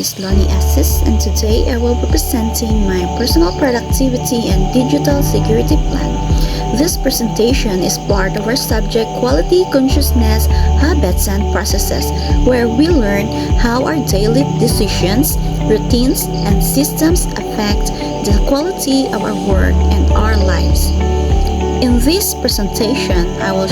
is Lonnie Assis, and today I will be presenting my personal productivity and digital security plan. This presentation is part of our subject Quality Consciousness, Habits and Processes, where we learn how our daily decisions, routines, and systems affect the quality of our work and our lives. In this presentation, I will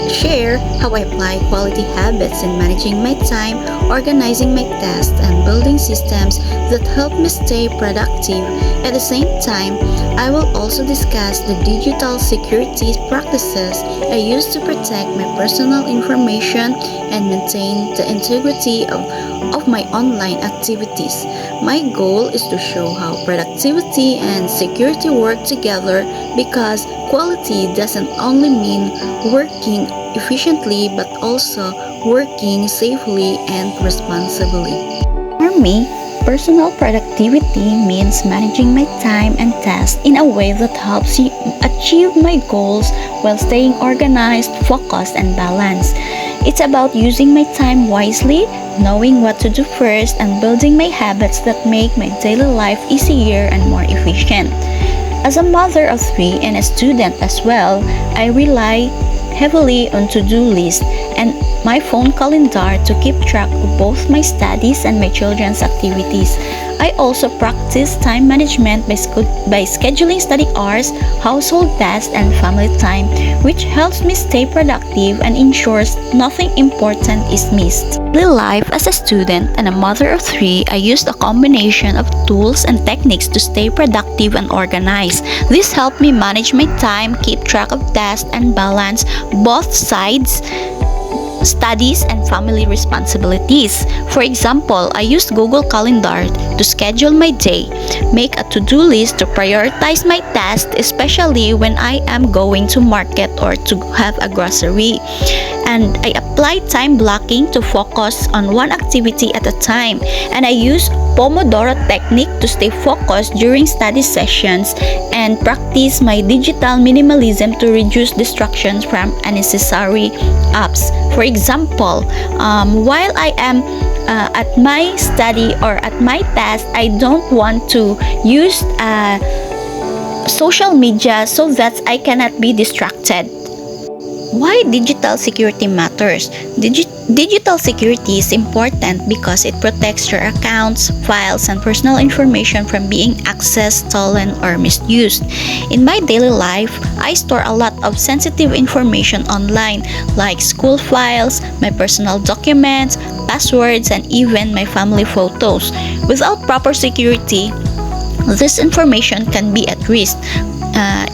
share how I apply quality habits in managing my time, organizing my tasks, and building systems that help me stay productive. At the same time, I will also discuss the digital security practices I use to protect my personal information and maintain the integrity of my online activities. My goal is to show how productivity and security work together because quality doesn't only mean working efficiently but also working safely and responsibly. For me, personal productivity means managing my time and tasks in a way that helps you achieve my goals while staying organized, focused, and balanced. It's about using my time wisely, knowing what to do first, and building my habits that make my daily life easier and more efficient. As a mother of three and a student as well, I rely heavily on to-do lists and my phone calendar to keep track of both my studies and my children's activities. I also practice time management by scheduling study hours, household tasks, and family time, which helps me stay productive and ensures nothing important is missed. In daily life as a student and a mother of three, I used a combination of tools and techniques to stay productive and organized. This helped me manage my time, keep track of tasks, and balance both sides, studies, and family responsibilities. For example, I used Google Calendar to schedule my day, make a to-do list to prioritize my tasks, especially when I am going to market or to have a grocery. And I applied time blocking to focus on one activity at a time. And I use Pomodoro technique to stay focused during study sessions and practice my digital minimalism to reduce distractions from unnecessary apps. For example, while I am at my study or at my task, I don't want to use social media so that I cannot be distracted. Why digital security matters? Digital security is important because it protects your accounts, files, and personal information from being accessed, stolen, or misused. In my daily life, I store a lot of sensitive information online like school files, my personal documents, passwords, and even my family photos. Without proper security, this information can be at risk.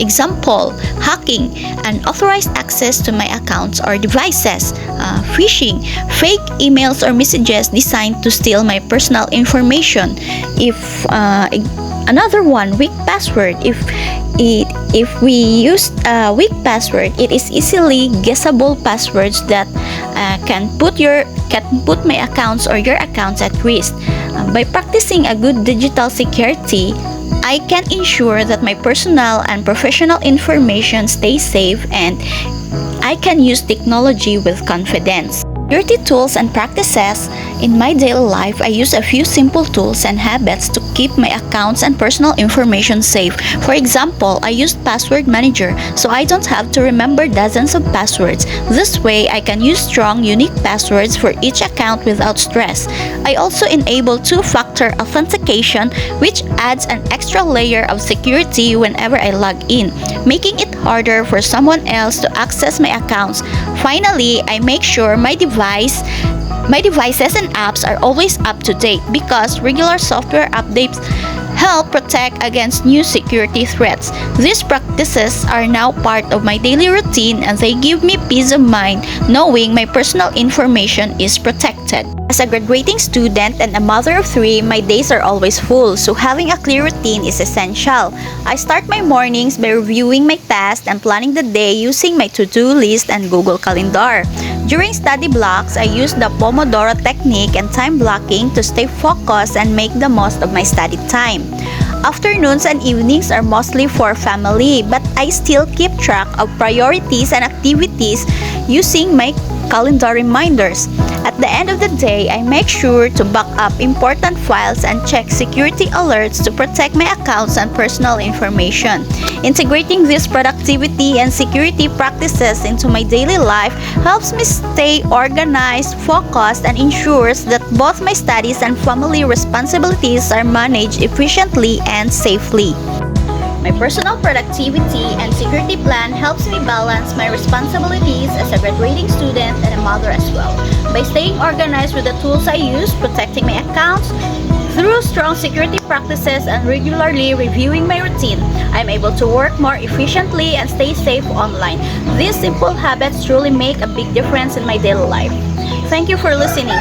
Example, hacking, unauthorized access to my accounts or devices, phishing, fake emails or messages designed to steal my personal information. Another one, weak password. If we use a weak password, it is easily guessable passwords that can put my accounts or your accounts at risk. By practicing a good digital security, I can ensure that my personal and professional information stays safe and I can use technology with confidence. Security tools and practices. In my daily life, I use a few simple tools and habits to keep my accounts and personal information safe. For example, I use Password Manager so I don't have to remember dozens of passwords. This way, I can use strong, unique passwords for each account without stress. I also enable two-factor authentication, which adds an extra layer of security whenever I log in, making it harder for someone else to access my accounts. Finally, I make sure my devices and apps are always up to date because regular software updates help protect against new security threats. These practices are now part of my daily routine and they give me peace of mind knowing my personal information is protected. As a graduating student and a mother of three, my days are always full, so having a clear routine is essential. I start my mornings by reviewing my tasks and planning the day using my to-do list and Google Calendar. During study blocks, I use the Pomodoro technique and time blocking to stay focused and make the most of my study time. Afternoons and evenings are mostly for family, but I still keep track of priorities and activities using my calendar reminders. At the end of the day, I make sure to back up important files and check security alerts to protect my accounts and personal information. Integrating these productivity and security practices into my daily life helps me stay organized, focused, and ensures that both my studies and family responsibilities are managed efficiently and safely. My personal productivity and security plan helps me balance my responsibilities as a graduating student and a mother as well. By staying organized with the tools I use, protecting my accounts, through strong security practices and regularly reviewing my routine, I'm able to work more efficiently and stay safe online. These simple habits truly make a big difference in my daily life. Thank you for listening.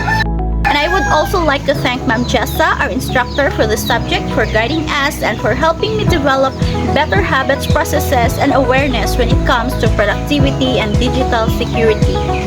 And I would also like to thank Ma'am Jessa, our instructor for this subject, for guiding us and for helping me develop better habits, processes, and awareness when it comes to productivity and digital security.